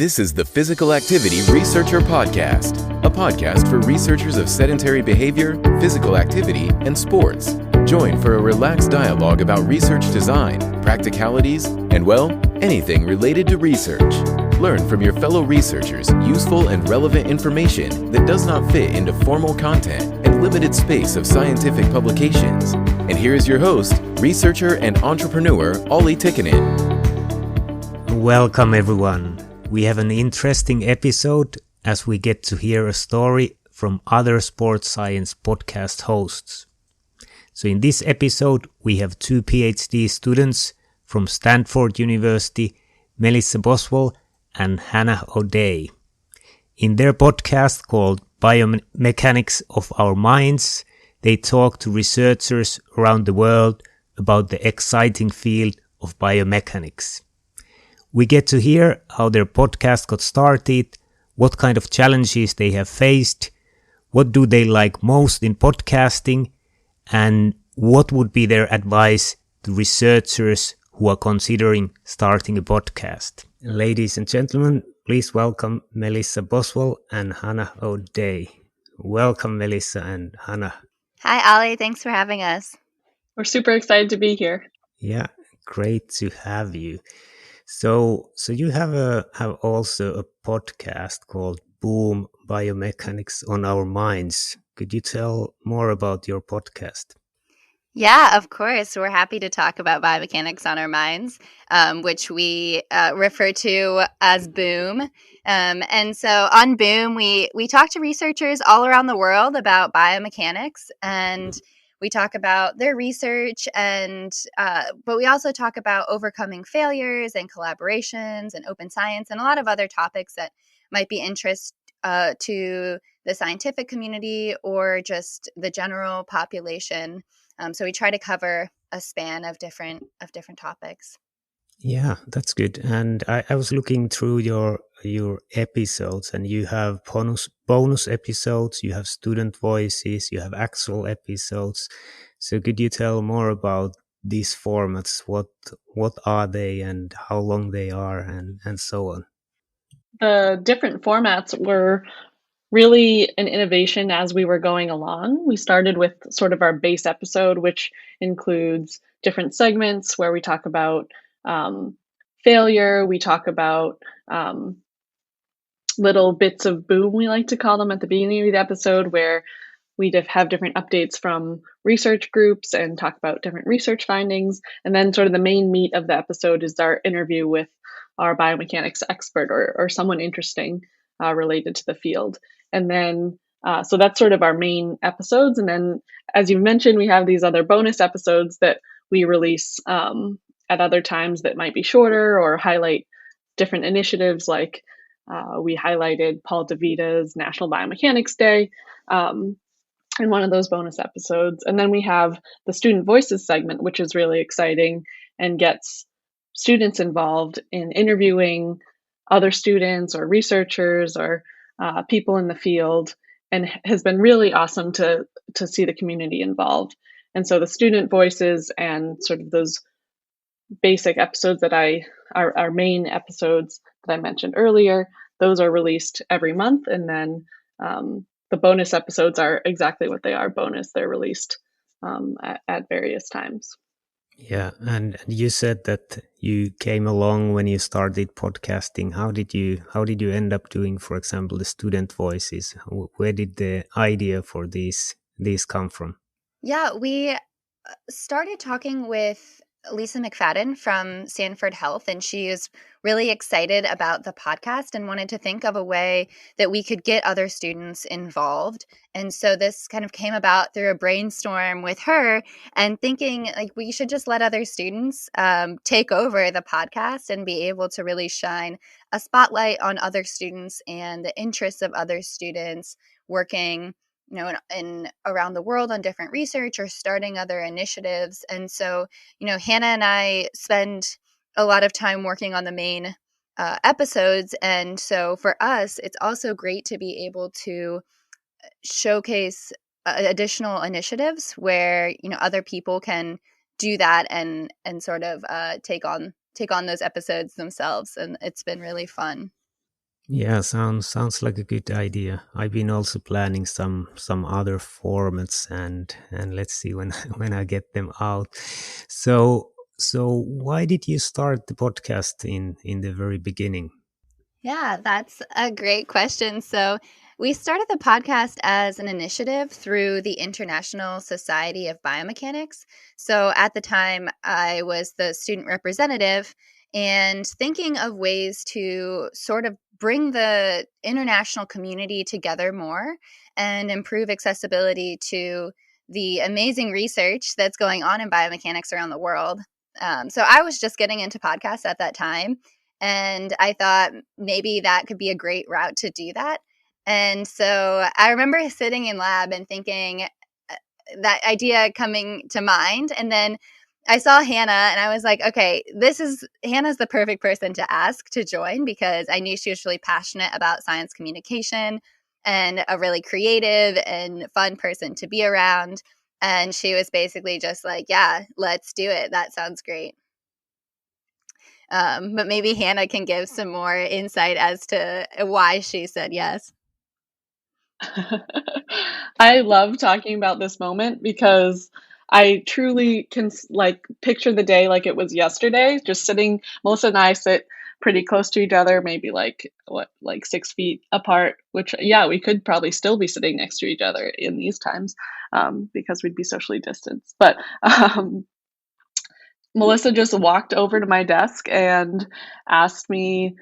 This is the Physical Activity Researcher Podcast, a podcast for researchers of sedentary behavior, physical activity, and sports. Join for a relaxed dialogue about research design, practicalities, and, well, anything related to research. Learn from your fellow researchers useful and relevant information that does not fit into formal content and limited space of scientific publications. And here is your host, researcher and entrepreneur, Olli Tikkanen. Welcome everyone. We have an interesting episode as we get to hear a story from other sports science podcast hosts. So in this episode, we have two PhD students from Stanford University, Melissa Boswell and Hannah O'Day. In their podcast called Biomechanics of Our Minds, they talk to researchers around the world about the exciting field of biomechanics. We get to hear how their podcast got started, what kind of challenges they have faced, what do they like most in podcasting, and what would be their advice to researchers who are considering starting a podcast. Ladies and gentlemen, please welcome Melissa Boswell and Hannah O'Day. Welcome, Melissa and Hannah. Hi, Ollie. Thanks for having us. We're super excited to be here. Yeah, great to have you. So you have also a podcast called Boom Biomechanics on Our Minds. Could you tell more about your podcast? Yeah, of course. We're happy to talk about biomechanics on our minds, which we refer to as Boom. And so on Boom, we talk to researchers all around the world about biomechanics, and we talk about their research, but we also talk about overcoming failures and collaborations and open science and a lot of other topics that might be interest to the scientific community or just the general population. So we try to cover a span of different topics. Yeah, that's good. And I was looking through your episodes, and you have bonus episodes, you have student voices, you have actual episodes. So could you tell more about these formats? What are they and how long they are and so on? The different formats were really an innovation as we were going along. We started with sort of our base episode, which includes different segments where we talk about failure, we talk about little bits of boom, we like to call them, at the beginning of the episode, where we have different updates from research groups and talk about different research findings. And then sort of the main meat of the episode is our interview with our biomechanics expert or someone interesting related to the field. And then, so that's sort of our main episodes. And then, as you mentioned, we have these other bonus episodes that we release at other times that might be shorter or highlight different initiatives. Like we highlighted Paul DeVita's National Biomechanics Day in one of those bonus episodes. And then we have the Student Voices segment, which is really exciting and gets students involved in interviewing other students or researchers or people in the field, and has been really awesome to see the community involved. And so the student voices and sort of those basic episodes that our main episodes that I mentioned earlier, those are released every month. And then the bonus episodes are exactly what they are, bonus. They're released at various times. Yeah, and you said that you came along when you started podcasting. How did you end up doing, for example, the student voices? Where did the idea for these come from? Yeah, we started talking with Lisa McFadden from Stanford Health, and she is really excited about the podcast and wanted to think of a way that we could get other students involved. And so this kind of came about through a brainstorm with her and thinking like we should just let other students take over the podcast and be able to really shine a spotlight on other students and the interests of other students working in around the world on different research or starting other initiatives. And so, Hannah and I spend a lot of time working on the main episodes. And so for us, it's also great to be able to showcase additional initiatives where, other people can do that and sort of take on those episodes themselves. And it's been really fun. Yeah, sounds like a good idea. I've been also planning some other formats, and let's see when when I get them out. So why did you start the podcast in the very beginning? Yeah, that's a great question. So, we started the podcast as an initiative through the International Society of Biomechanics. So, at the time, I was the student representative and thinking of ways to sort of bring the international community together more and improve accessibility to the amazing research that's going on in biomechanics around the world. So, I was just getting into podcasts at that time. And I thought maybe that could be a great route to do that. And so I remember sitting in lab and thinking that idea coming to mind. And then I saw Hannah and I was like, okay, Hannah's the perfect person to ask to join because I knew she was really passionate about science communication and a really creative and fun person to be around. And she was basically just like, yeah, let's do it. That sounds great. But maybe Hannah can give some more insight as to why she said yes. I love talking about this moment because I truly can like picture the day like it was yesterday, just sitting. Melissa and I sit pretty close to each other, maybe like 6 feet apart, which, yeah, we could probably still be sitting next to each other in these times, because we'd be socially distanced. But Melissa just walked over to my desk and asked me,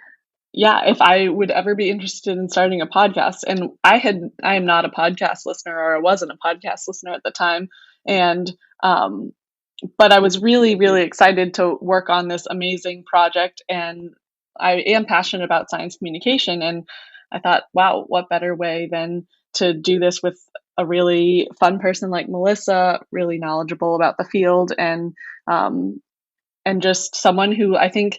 yeah, if I would ever be interested in starting a podcast. And I am not a podcast listener, or I wasn't a podcast listener at the time. And, but I was really, really excited to work on this amazing project. And I am passionate about science communication. And I thought, wow, what better way than to do this with a really fun person like Melissa, really knowledgeable about the field, um, and just someone who I think,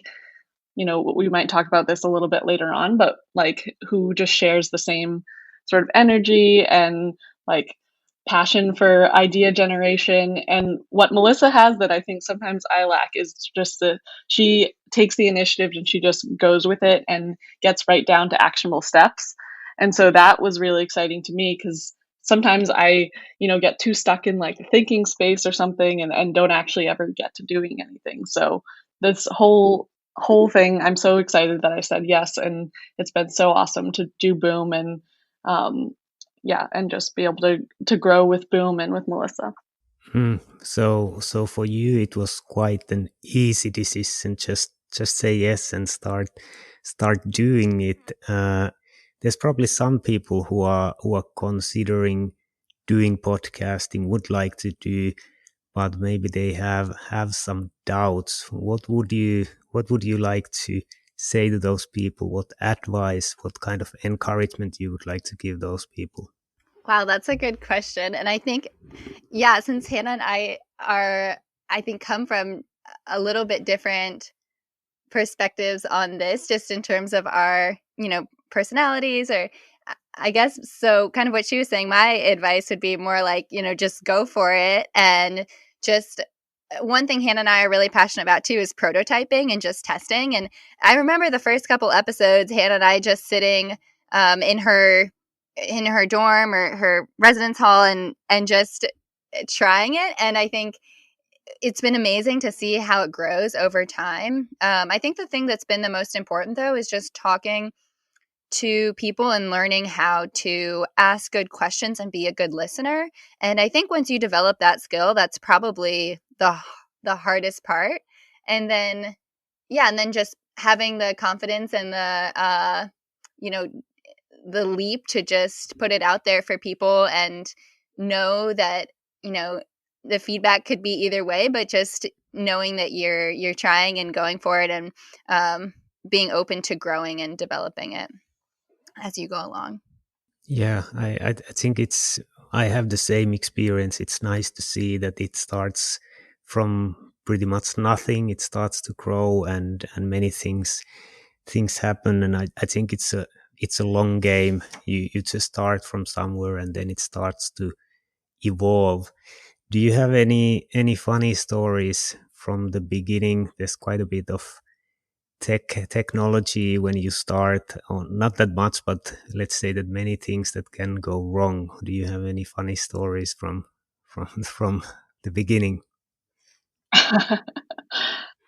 we might talk about this a little bit later on, but like who just shares the same sort of energy and like passion for idea generation. And what Melissa has that I think sometimes I lack is just she takes the initiative and she just goes with it and gets right down to actionable steps. And so that was really exciting to me because sometimes I, get too stuck in like the thinking space or something and don't actually ever get to doing anything. So this whole thing, I'm so excited that I said yes, and it's been so awesome to do Boom and yeah, and just be able to grow with Boom and with Melissa. So for you, it was quite an easy decision. Just say yes and start doing it. There's probably some people who are considering doing podcasting, would like to do, but maybe they have some doubts. What would you like to say to those people? What advice, what kind of encouragement you would like to give those people? Wow, that's a good question. And I think, yeah, since Hannah and I are, I think, come from a little bit different perspectives on this, just in terms of our, personalities or I guess so kind of what she was saying, my advice would be more like, just go for it and just one thing Hannah and I are really passionate about too is prototyping and just testing. And I remember the first couple episodes, Hannah and I just sitting in her dorm or her residence hall and just trying it. And I think it's been amazing to see how it grows over time. I think the thing that's been the most important though is just talking to people and learning how to ask good questions and be a good listener. And I think once you develop that skill, that's probably the hardest part. And then and then just having the confidence and you know the leap to just put it out there for people and know that, the feedback could be either way, but just knowing that you're trying and going for it and being open to growing and developing it as you go along. Yeah, I think I have the same experience. It's nice to see that it starts from pretty much nothing. It starts to grow and many things happen. And I think it's a long game. You just start from somewhere and then it starts to evolve. Do you have any funny stories from the beginning? There's quite a bit of technology when you start? Oh, not that much, but let's say that many things that can go wrong. Do you have any funny stories from from the beginning?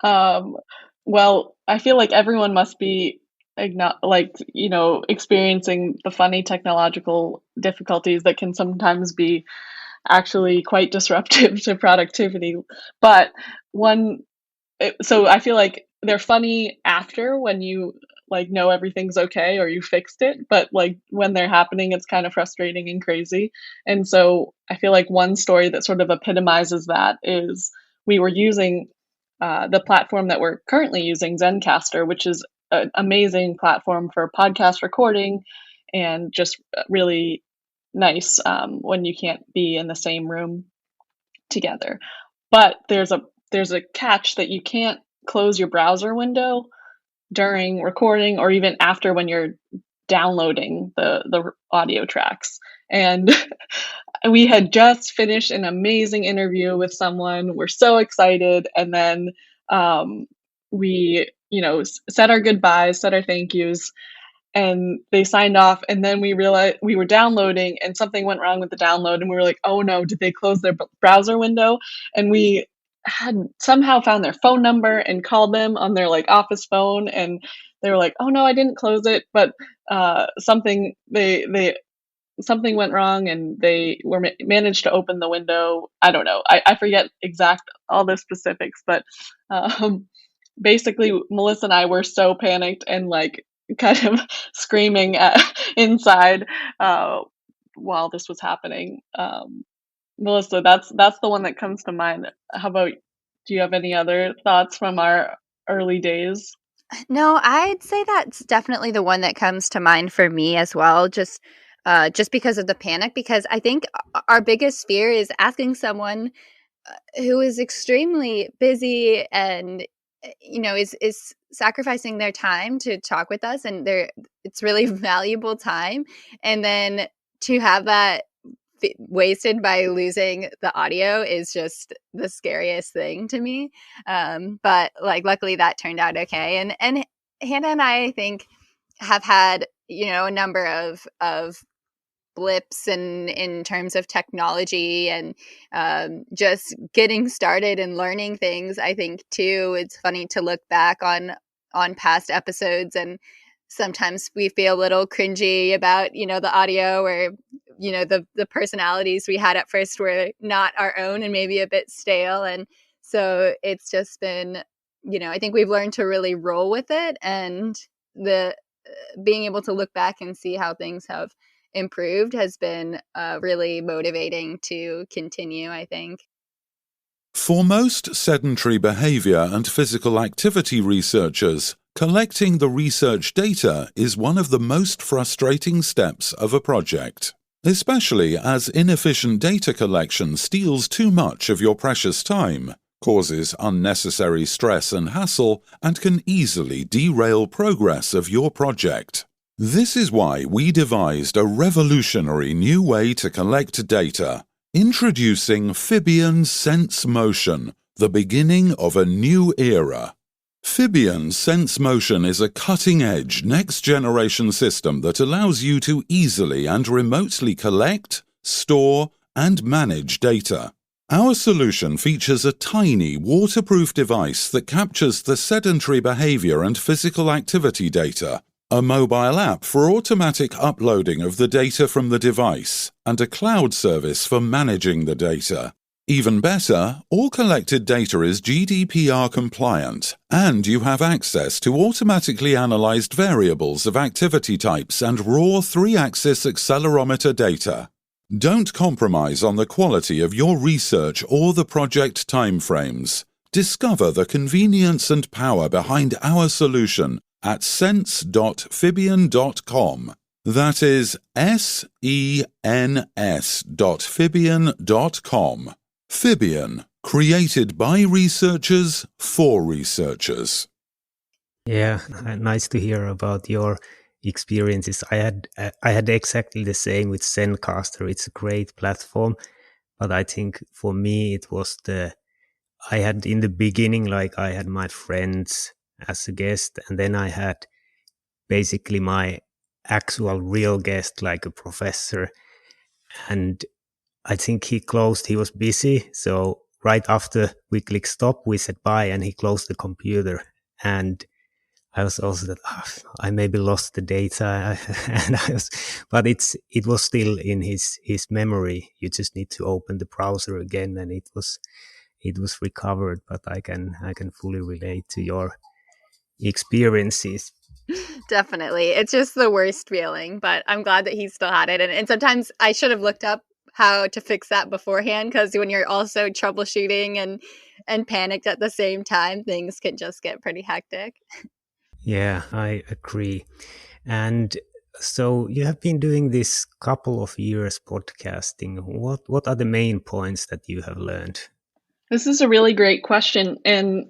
um, well, I feel like everyone must be experiencing the funny technological difficulties that can sometimes be actually quite disruptive to productivity. But one so I feel like they're funny after, when you know everything's okay or you fixed it, but when they're happening, it's kind of frustrating and crazy. And so I feel like one story that sort of epitomizes that is, we were using the platform that we're currently using, Zencaster, which is an amazing platform for podcast recording, and just really nice when you can't be in the same room together. But there's a catch that you can't close your browser window during recording, or even after, when you're downloading the audio tracks. And we had just finished an amazing interview with someone. We're so excited. And then we, said our goodbyes, said our thank yous, and they signed off. And then we realized we were downloading and something went wrong with the download. And we were like, oh no, did they close their browser window? And we had somehow found their phone number and called them on their office phone. And they were like, oh no, I didn't close it. But something went wrong, and they were managed to open the window. I don't know. I forget exact all the specifics, but basically Melissa and I were so panicked and kind of screaming inside while this was happening. Melissa, that's the one that comes to mind. How about, do you have any other thoughts from our early days? No, I'd say that's definitely the one that comes to mind for me as well. Just because of the panic, because I think our biggest fear is asking someone who is extremely busy and is sacrificing their time to talk with us, and it's really valuable time, and then to have that wasted by losing the audio is just the scariest thing to me. But luckily that turned out okay, and Hannah and I think have had a number of blips in terms of technology and just getting started and learning things. I think too, it's funny to look back on past episodes, and sometimes we feel a little cringy about the audio, or the personalities we had at first were not our own and maybe a bit stale. And so it's just been, I think we've learned to really roll with it, and the being able to look back and see how things have improved has been really motivating to continue, I think. For most sedentary behavior and physical activity researchers, collecting the research data is one of the most frustrating steps of a project, especially as inefficient data collection steals too much of your precious time, causes unnecessary stress and hassle, and can easily derail progress of your project. This is why we devised a revolutionary new way to collect data, introducing Fibion Sense Motion, the beginning of a new era. Fibion Sense Motion is a cutting-edge, next-generation system that allows you to easily and remotely collect, store, and manage data. Our solution features a tiny, waterproof device that captures the sedentary behavior and physical activity data, a mobile app for automatic uploading of the data from the device, and a cloud service for managing the data. Even better, all collected data is GDPR compliant, and you have access to automatically analyzed variables of activity types and raw 3-axis accelerometer data. Don't compromise on the quality of your research or the project timeframes. Discover the convenience and power behind our solution at sense.fibion.com. That is SENS.fibion.com. Fibion, created by researchers for researchers. Yeah, nice to hear about your experiences. I had exactly the same with Zencaster. It's a great platform, but I think for me it was I had in the beginning, I had my friends as a guest, and then I had basically my actual real guest, like a professor, and I think he was busy, so right after we click stop, we said bye, and he closed the computer. And I was also that I maybe lost the data, and but it was still in his memory. You just need to open the browser again, and it was recovered. But I can fully relate to your experiences. Definitely. It's just the worst feeling, but I'm glad that he still had it. And sometimes I should have looked up how to fix that beforehand, because when you're also troubleshooting and panicked at the same time, things can just get pretty hectic. Yeah, I agree. And so you have been doing this couple of years podcasting. What are the main points that you have learned? This is a really great question. And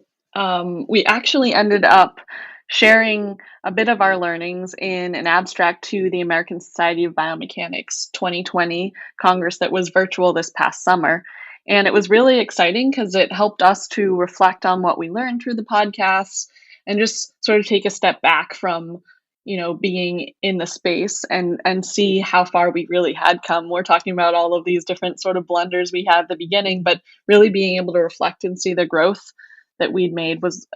we actually ended up sharing a bit of our learnings in an abstract to the American Society of Biomechanics 2020 Congress that was virtual this past summer. And it was really exciting because it helped us to reflect on what we learned through the podcasts and just sort of take a step back from being in the space and see how far we really had come. We're talking about all of these different sort of blunders we had at the beginning, but really being able to reflect and see the growth that we'd made was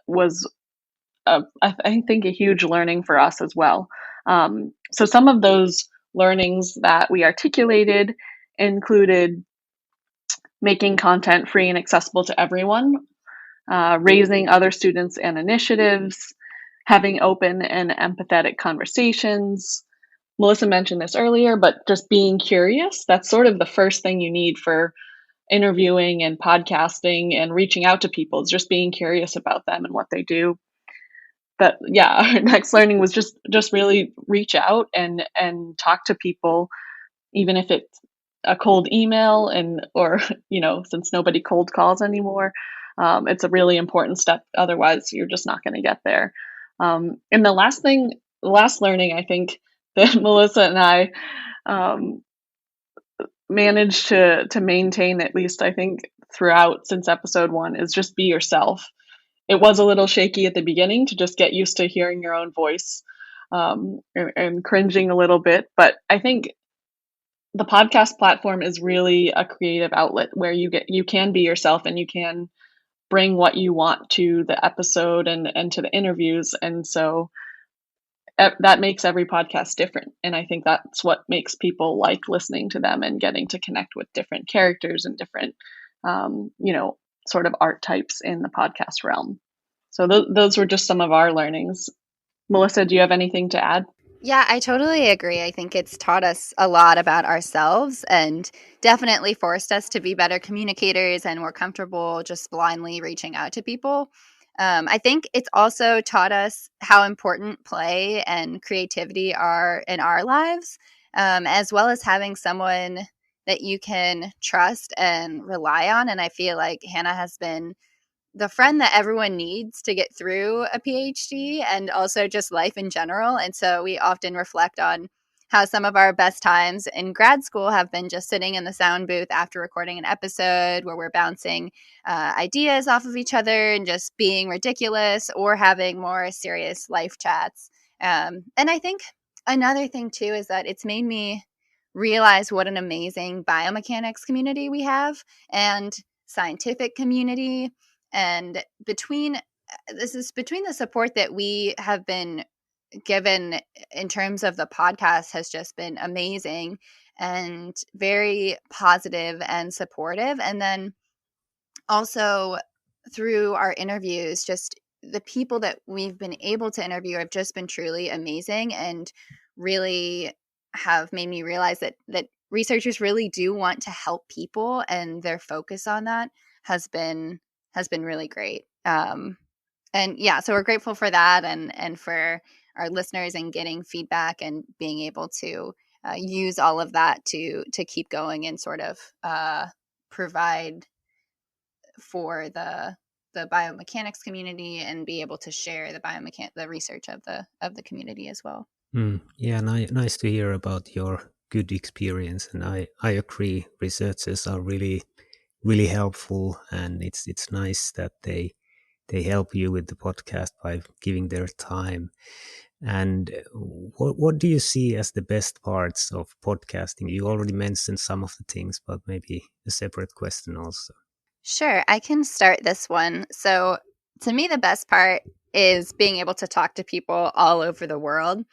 I think a huge learning for us as well. So some of those learnings that we articulated included making content free and accessible to everyone, raising other students and initiatives, having open and empathetic conversations. Melissa mentioned this earlier, but just being curious, that's sort of the first thing you need for interviewing and podcasting and reaching out to people, is just being curious about them and what they do. But yeah, our next learning was just really reach out and talk to people, even if it's a cold email or since nobody cold calls anymore. It's a really important step. Otherwise, you're just not going to get there. And the last learning, I think, that Melissa and I managed to maintain, at least I think throughout since episode 1, is just be yourself. It was a little shaky at the beginning to just get used to hearing your own voice and cringing a little bit, but I think the podcast platform is really a creative outlet where you can be yourself and you can bring what you want to the episode and to the interviews. And so that makes every podcast different. And I think that's what makes people like listening to them and getting to connect with different characters and different, sort of art types in the podcast realm. So those were just some of our learnings. Melissa, do you have anything to add? Yeah, I totally agree. I think it's taught us a lot about ourselves and definitely forced us to be better communicators and more comfortable just blindly reaching out to people. I think it's also taught us how important play and creativity are in our lives, as well as having someone that you can trust and rely on. And I feel like Hannah has been the friend that everyone needs to get through a PhD and also just life in general. And so we often reflect on how some of our best times in grad school have been just sitting in the sound booth after recording an episode where we're bouncing ideas off of each other and just being ridiculous, or having more serious life chats. And I think another thing too is that it's made me realize what an amazing biomechanics community we have, and scientific community. And between the support that we have been given in terms of the podcast has just been amazing and very positive and supportive. And then also through our interviews, just the people that we've been able to interview have just been truly amazing and really have made me realize that researchers really do want to help people, and their focus on that has been really great. And yeah, so we're grateful for that, and for our listeners and getting feedback and being able to use all of that to keep going and sort of provide for the biomechanics community and be able to share the research of the community as well. Yeah, nice to hear about your good experience, and I agree. Researchers are really helpful, and it's nice that they they help you with the podcast by giving their time. And what do you see as the best parts of podcasting? You already mentioned some of the things, but maybe a separate question also. Sure, I can start this one. So, to me, the best part is being able to talk to people all over the world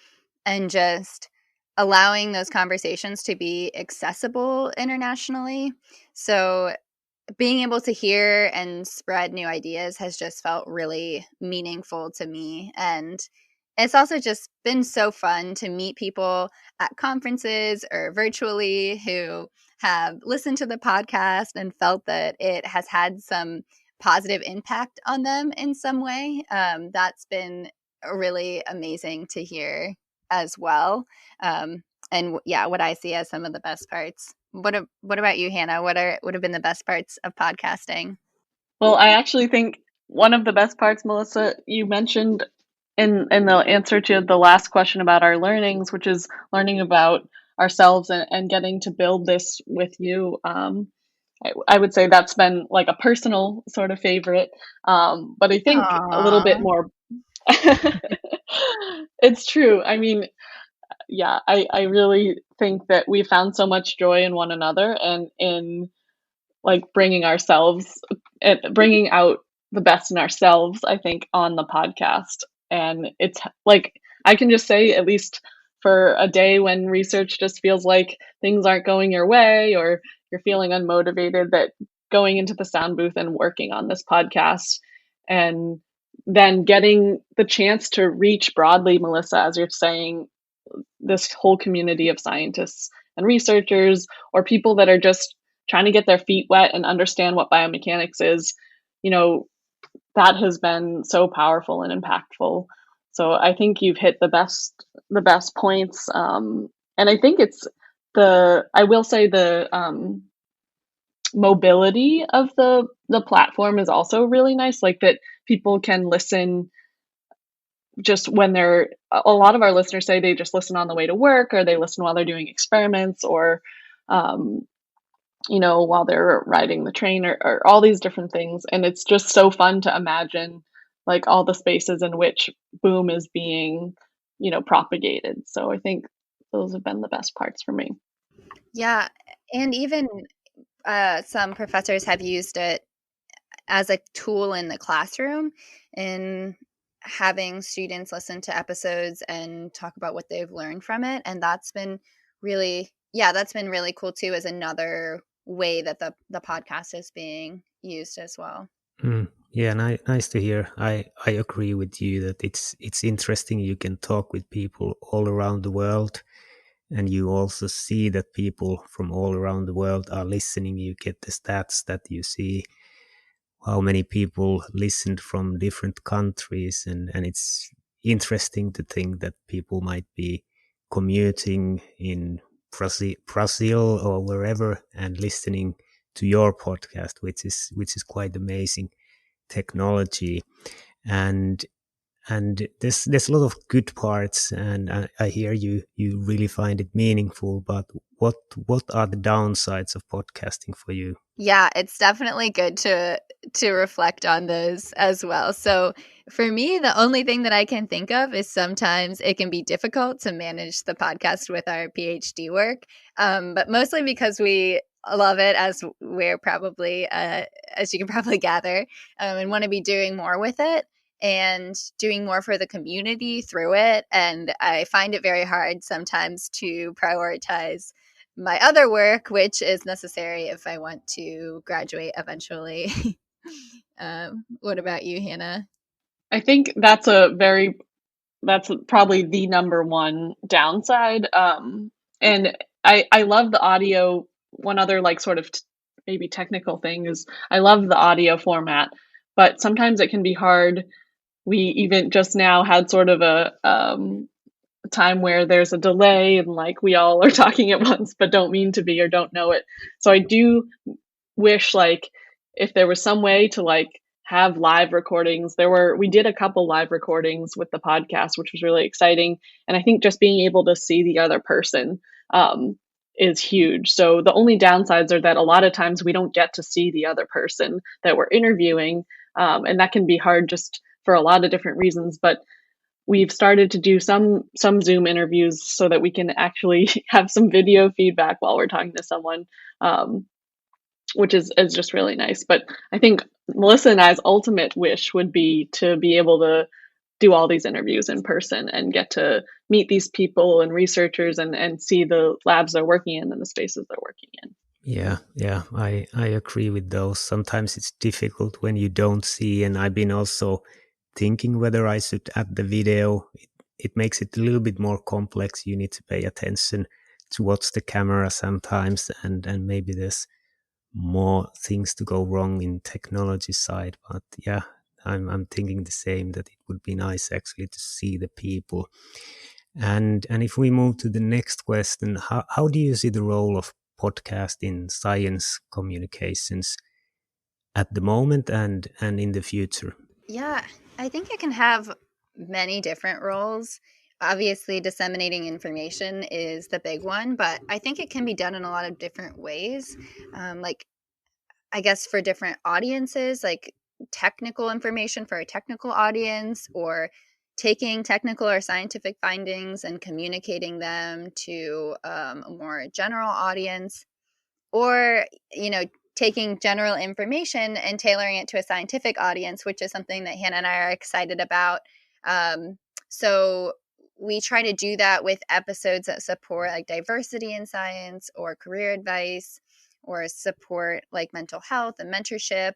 and just allowing those conversations to be accessible internationally. So, being able to hear and spread new ideas has just felt really meaningful to me. And it's also just been so fun to meet people at conferences or virtually who have listened to the podcast and felt that it has had some positive impact on them in some way. That's been really amazing to hear as well. And yeah, what I see as some of the best parts. What about you, Hannah? What have been the best parts of podcasting? Well, I actually think one of the best parts, Melissa, you mentioned in the answer to the last question about our learnings, which is learning about ourselves and getting to build this with you. I would say that's been like a personal sort of favorite. But I think a little bit Aww. more. It's true. I mean, yeah, I really think that we found so much joy in one another and in like bringing ourselves and bringing out the best in ourselves, I think, on the podcast. And it's like, I can just say, at least for a day when research just feels like things aren't going your way or you're feeling unmotivated, that going into the sound booth and working on this podcast and then getting the chance to reach broadly, Melissa, as you're saying, this whole community of scientists and researchers or people that are just trying to get their feet wet and understand what biomechanics is, you know, that has been so powerful and impactful. So I think you've hit the best points. And I think it's I will say the mobility of the platform is also really nice, like that people can listen just when a lot of our listeners say they just listen on the way to work or they listen while they're doing experiments or while they're riding the train or all these different things. And it's just so fun to imagine like all the spaces in which boom is being, propagated. So I think those have been the best parts for me. Yeah, and even some professors have used it as a tool in the classroom in having students listen to episodes and talk about what they've learned from it. And that's been really cool too, as another way that the podcast is being used as well. Yeah, nice to hear. I agree with you that it's interesting. You can talk with people all around the world, and you also see that people from all around the world are listening. You get the stats that you see how many people listened from different countries, and it's interesting to think that people might be commuting in Brazil or wherever and listening to your podcast, which is quite amazing technology. And there's a lot of good parts, and I hear you really find it meaningful, but what are the downsides of podcasting for you? Yeah, it's definitely good to reflect on those as well. So for me, the only thing that I can think of is sometimes it can be difficult to manage the podcast with our PhD work, but mostly because we love it, as we're probably, as you can probably gather, and want to be doing more with it and doing more for the community through it. And I find it very hard sometimes to prioritize my other work, which is necessary if I want to graduate eventually. What about you, Hannah? I think that's probably the number one downside. And I love the audio. One other like sort of maybe technical thing is I love the audio format, but sometimes it can be hard. We even just now had sort of a time where there's a delay and like we all are talking at once but don't mean to be or don't know it. So I do wish like if there was some way to like have live recordings. We did a couple live recordings with the podcast, which was really exciting. And I think just being able to see the other person is huge. So the only downsides are that a lot of times we don't get to see the other person that we're interviewing. And that can be hard just for a lot of different reasons. But we've started to do some Zoom interviews so that we can actually have some video feedback while we're talking to someone, which is just really nice. But I think Melissa and I's ultimate wish would be to be able to do all these interviews in person and get to meet these people and researchers and see the labs they're working in and the spaces they're working in. Yeah, I agree with those. Sometimes it's difficult when you don't see, and I've been also thinking whether I should add the video. It makes it a little bit more complex. You need to pay attention towards the camera sometimes, and maybe there's more things to go wrong in technology side. But yeah, I'm thinking the same, that it would be nice actually to see the people. And if we move to the next question, how do you see the role of podcast in science communications at the moment and in the future? Yeah, I think it can have many different roles. Obviously, disseminating information is the big one, but I think it can be done in a lot of different ways. Like, I guess for different audiences, like technical information for a technical audience, or taking technical or scientific findings and communicating them to a more general audience, or, taking general information and tailoring it to a scientific audience, which is something that Hannah and I are excited about. So we try to do that with episodes that support like diversity in science or career advice, or support like mental health and mentorship,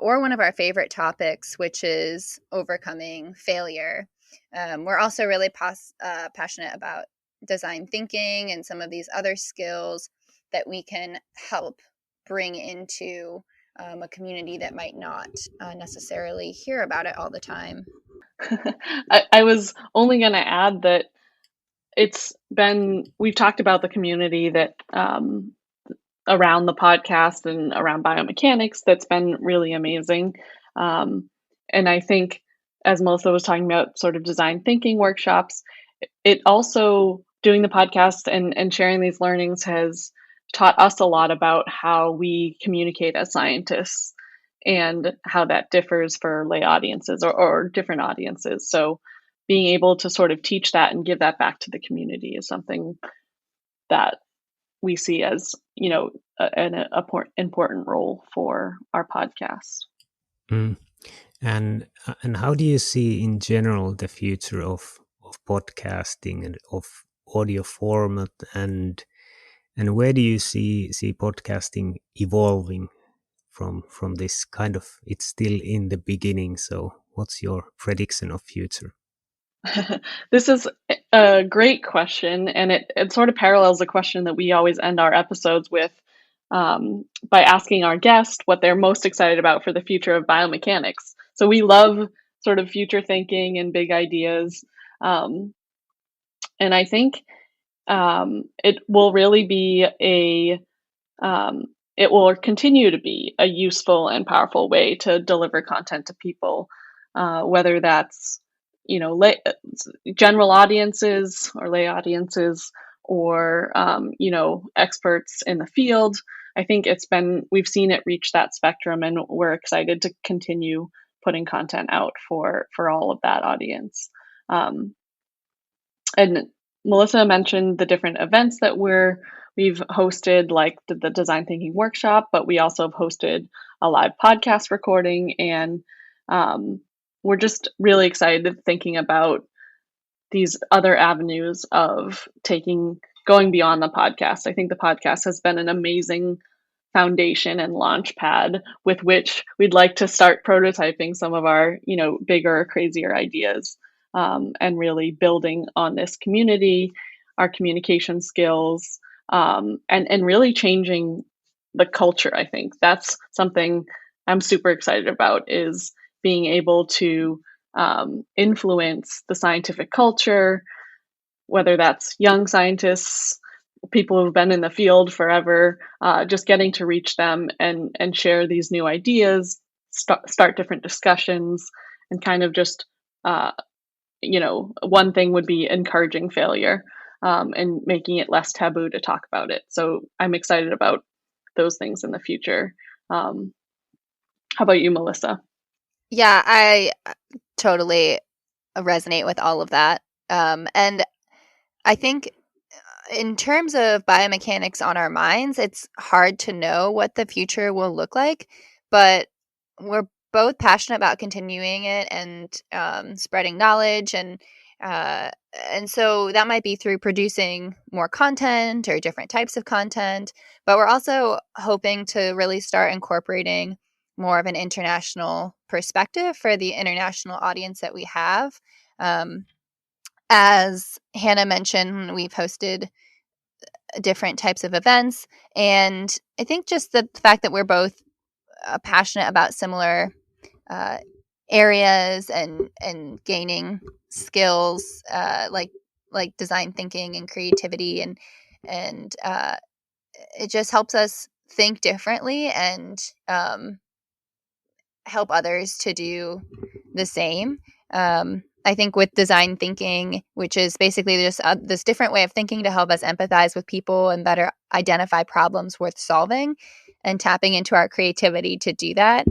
or one of our favorite topics, which is overcoming failure. We're also really passionate about design thinking and some of these other skills that we can help bring into a community that might not necessarily hear about it all the time. I was only going to add that we've talked about the community that around the podcast and around biomechanics that's been really amazing. And I think, as Melissa was talking about, sort of design thinking workshops, it also, doing the podcast and sharing these learnings has taught us a lot about how we communicate as scientists and how that differs for lay audiences or different audiences. So being able to sort of teach that and give that back to the community is something that we see as, an important role for our podcast. And how do you see in general the future of podcasting and of audio format, and where do you see podcasting evolving from this kind of, it's still in the beginning, so what's your prediction of future? This is a great question, and it sort of parallels the question that we always end our episodes with, by asking our guest what they're most excited about for the future of biomechanics. So we love sort of future thinking and big ideas, and I think it will really be it will continue to be a useful and powerful way to deliver content to people, whether that's general audiences or lay audiences, or experts in the field. I think we've seen it reach that spectrum, and we're excited to continue putting content out for all of that audience. And Melissa mentioned the different events that we've hosted, like the design thinking workshop, but we also have hosted a live podcast recording, and we're just really excited thinking about these other avenues of going beyond the podcast. I think the podcast has been an amazing foundation and launch pad with which we'd like to start prototyping some of our, bigger, crazier ideas, and really building on this community, our communication skills, and really changing the culture. I think that's something I'm super excited about, is being able to influence the scientific culture, whether that's young scientists, people who've been in the field forever, just getting to reach them and share these new ideas, start different discussions, and kind of just, one thing would be encouraging failure, and making it less taboo to talk about it. So I'm excited about those things in the future. How about you, Melissa? Yeah, I totally resonate with all of that. And I think in terms of biomechanics on our minds, it's hard to know what the future will look like, but we're both passionate about continuing it and spreading knowledge, uh, and so that might be through producing more content or different types of content. But we're also hoping to really start incorporating more of an international perspective for the international audience that we have. Um, as Hannah mentioned, we've hosted different types of events. And I think just the fact that we're both passionate about similar uh, areas and gaining skills like design thinking and creativity and it just helps us think differently and help others to do the same. I think with design thinking, which is basically just this different way of thinking to help us empathize with people and better identify problems worth solving and tapping into our creativity to do that,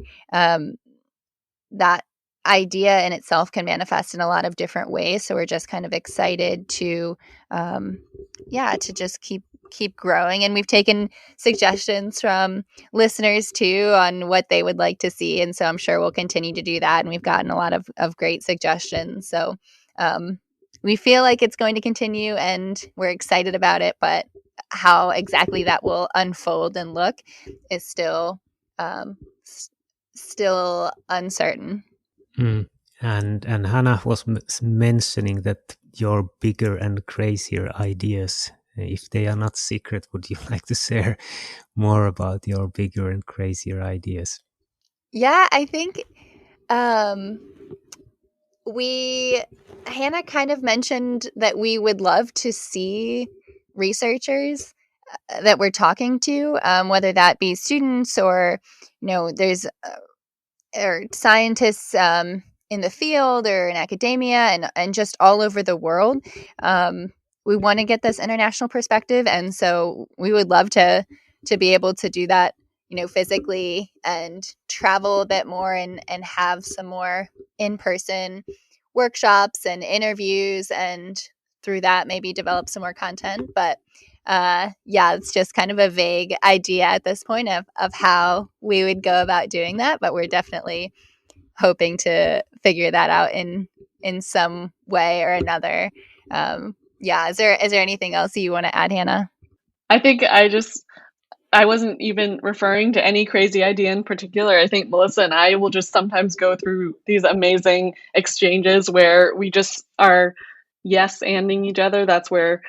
that idea in itself can manifest in a lot of different ways. So we're just kind of excited to, to just keep growing. And we've taken suggestions from listeners too on what they would like to see. And so I'm sure we'll continue to do that. And we've gotten a lot of great suggestions. So we feel like it's going to continue and we're excited about it. But how exactly that will unfold and look is still uncertain. And Hannah was mentioning that your bigger and crazier ideas, if they are not secret, would you like to share more about your bigger and crazier ideas? Yeah, I think Hannah kind of mentioned that we would love to see researchers that we're talking to, whether that be students or, there's or scientists in the field or in academia and just all over the world. We want to get this international perspective, and so we would love to be able to do that, physically and travel a bit more and have some more in-person workshops and interviews, and through that maybe develop some more content. But it's just kind of a vague idea at this point of how we would go about doing that, but we're definitely hoping to figure that out in some way or another. Is there anything else you want to add, Hannah? I think I wasn't even referring to any crazy idea in particular. I think Melissa and I will just sometimes go through these amazing exchanges where we just are yes-anding each other. That's where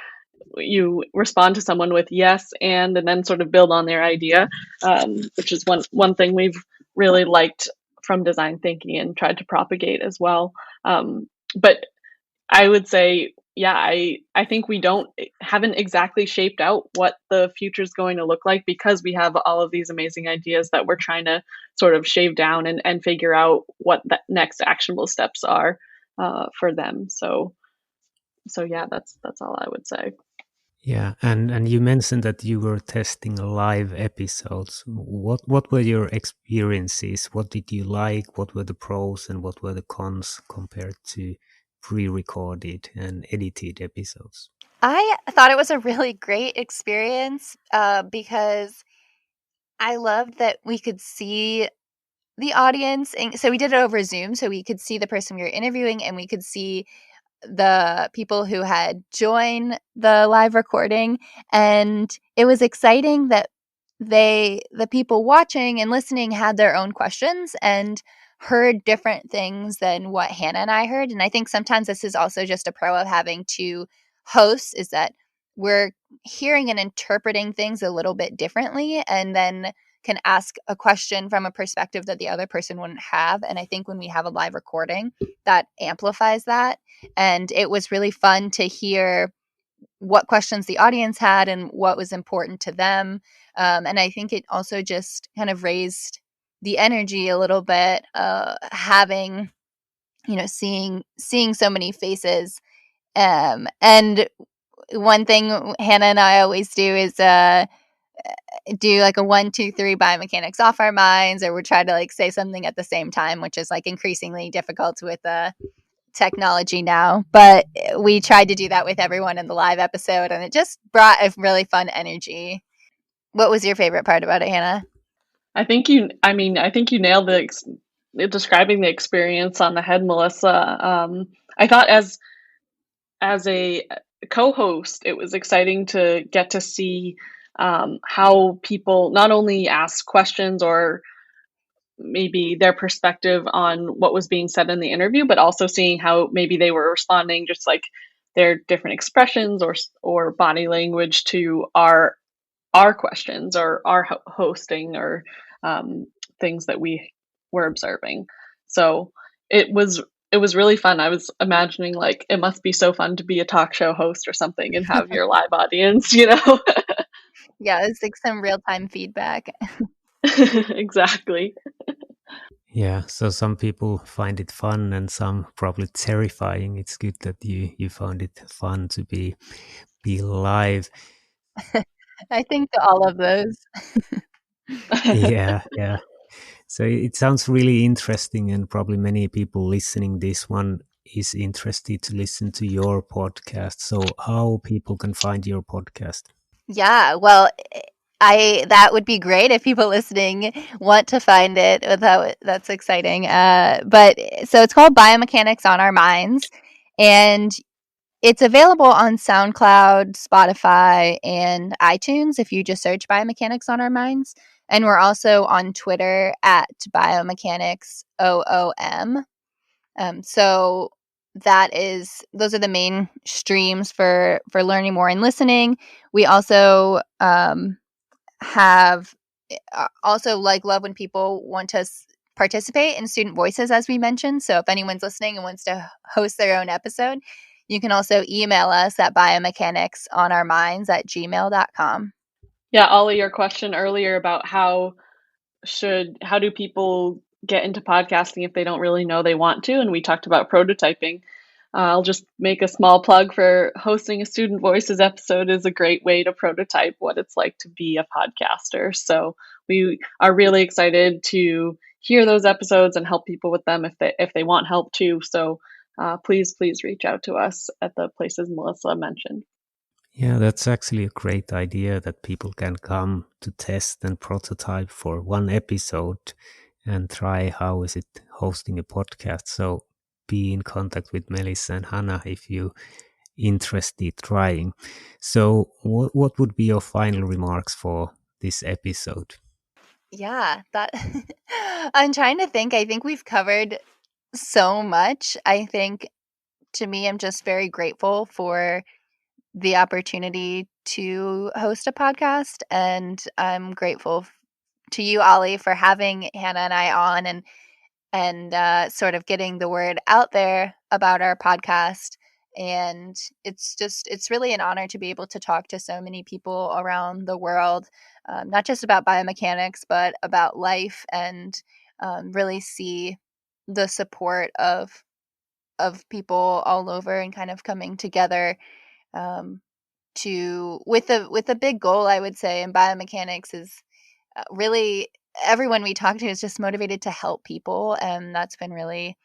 you respond to someone with yes and then sort of build on their idea, which is one thing we've really liked from design thinking and tried to propagate as well. But I would say, yeah, I think we haven't exactly shaped out what the future is going to look like because we have all of these amazing ideas that we're trying to sort of shave down and figure out what the next actionable steps are for them. So yeah, that's all I would say. Yeah, and you mentioned that you were testing live episodes. What were your experiences? What did you like? What were the pros and what were the cons compared to pre-recorded and edited episodes? I thought it was a really great experience because I loved that we could see the audience. And so we did it over Zoom, so we could see the person we were interviewing and we could see the people who had joined the live recording. And it was exciting that the people watching and listening had their own questions and heard different things than what Hannah and I heard. And I think sometimes this is also just a pro of having two hosts, is that we're hearing and interpreting things a little bit differently and then can ask a question from a perspective that the other person wouldn't have. And I think when we have a live recording, that amplifies that. And it was really fun to hear what questions the audience had and what was important to them. And I think it also just kind of raised the energy a little bit, having, seeing so many faces. And one thing Hannah and I always do is do like a 1, 2, 3 biomechanics off our minds, or we try to like say something at the same time, which is like increasingly difficult with technology now. But we tried to do that with everyone in the live episode, and it just brought a really fun energy. What was your favorite part about it, Hannah? I think you nailed describing the experience on the head, Melissa. I thought as a co-host, it was exciting to get to see how people not only ask questions or maybe their perspective on what was being said in the interview, but also seeing how maybe they were responding, just like their different expressions or body language to our questions or our hosting or things that we were observing. So it was really fun. I was imagining like it must be so fun to be a talk show host or something and have your live audience, Yeah, it's like some real-time feedback. Exactly. Yeah, so some people find it fun and some probably terrifying. It's good that you found it fun to be live. I think all of those. Yeah. So it sounds really interesting, and probably many people listening this one is interested to listen to your podcast. So how people can find your podcast? Yeah, well, that would be great if people listening want to find it. That's exciting. But so it's called Biomechanics on Our Minds, and it's available on SoundCloud, Spotify, and iTunes if you just search Biomechanics on Our Minds. And we're also on Twitter at Biomechanics OOM. So those are the main streams for learning more and listening. We also have love when people want to participate in Student Voices, as we mentioned. So if anyone's listening and wants to host their own episode, you can also email us at biomechanicsonOurMinds@gmail.com. Yeah, Ollie, your question earlier about how do people get into podcasting if they don't really know they want to, and we talked about prototyping. I'll just make a small plug for hosting a Student Voices episode is a great way to prototype what it's like to be a podcaster. So we are really excited to hear those episodes and help people with them if they want help too. So please reach out to us at the places Melissa mentioned. Yeah, that's actually a great idea that people can come to test and prototype for one episode and try how is it hosting a podcast. So be in contact with Melissa and Hannah if you're interested trying. So what would be your final remarks for this episode? Yeah, that I'm trying to think. I think we've covered so much. I think to me, I'm just very grateful for the opportunity to host a podcast, and I'm grateful to you, Ollie, for having Hannah and I on and sort of getting the word out there about our podcast. And it's really an honor to be able to talk to so many people around the world, not just about biomechanics, but about life, and really see the support of people all over and kind of coming together with a big goal, I would say, in biomechanics is really everyone we talk to is just motivated to help people, and that's been really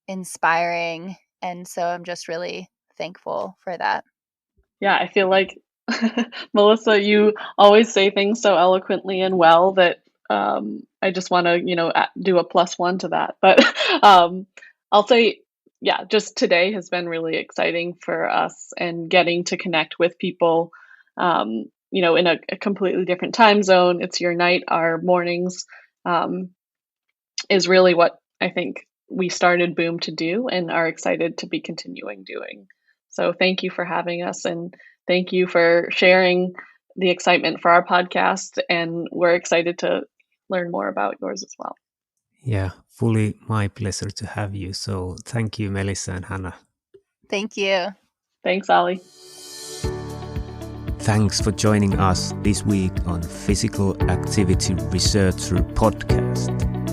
inspiring. And so I'm just really thankful for that. Yeah, I feel like Melissa, you always say things so eloquently and well that I just want to, do a +1 to that. But I'll say, yeah, just today has been really exciting for us, and getting to connect with people, in a completely different time zone. It's your night, our mornings, is really what I think we started Boom to do and are excited to be continuing doing. So thank you for having us, and thank you for sharing the excitement for our podcast, and we're excited to learn more about yours as well. Yeah, fully my pleasure to have you. So thank you, Melissa and Hannah. Thank you. Thanks, Ollie. Thanks for joining us this week on Physical Activity Researcher Podcast.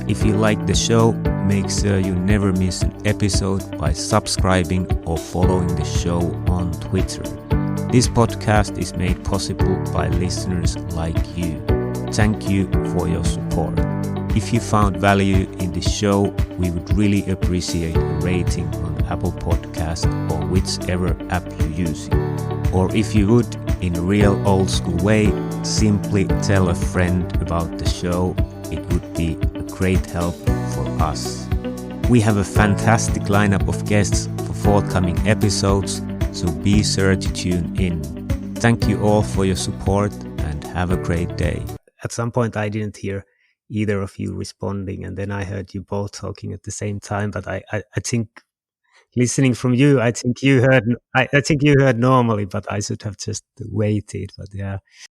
If you like the show, make sure you never miss an episode by subscribing or following the show on Twitter. This podcast is made possible by listeners like you. Thank you for your support. If you found value in the show, we would really appreciate a rating on Apple Podcast or whichever app you're using. Or if you would, in a real old school way, simply tell a friend about the show. It would be a great help for us. We have a fantastic lineup of guests for forthcoming episodes, so be sure to tune in. Thank you all for your support and have a great day. At some point I didn't hear either of you responding, and then I heard you both talking at the same time, but I think listening from you, I think you heard normally, but I should have just waited. But yeah.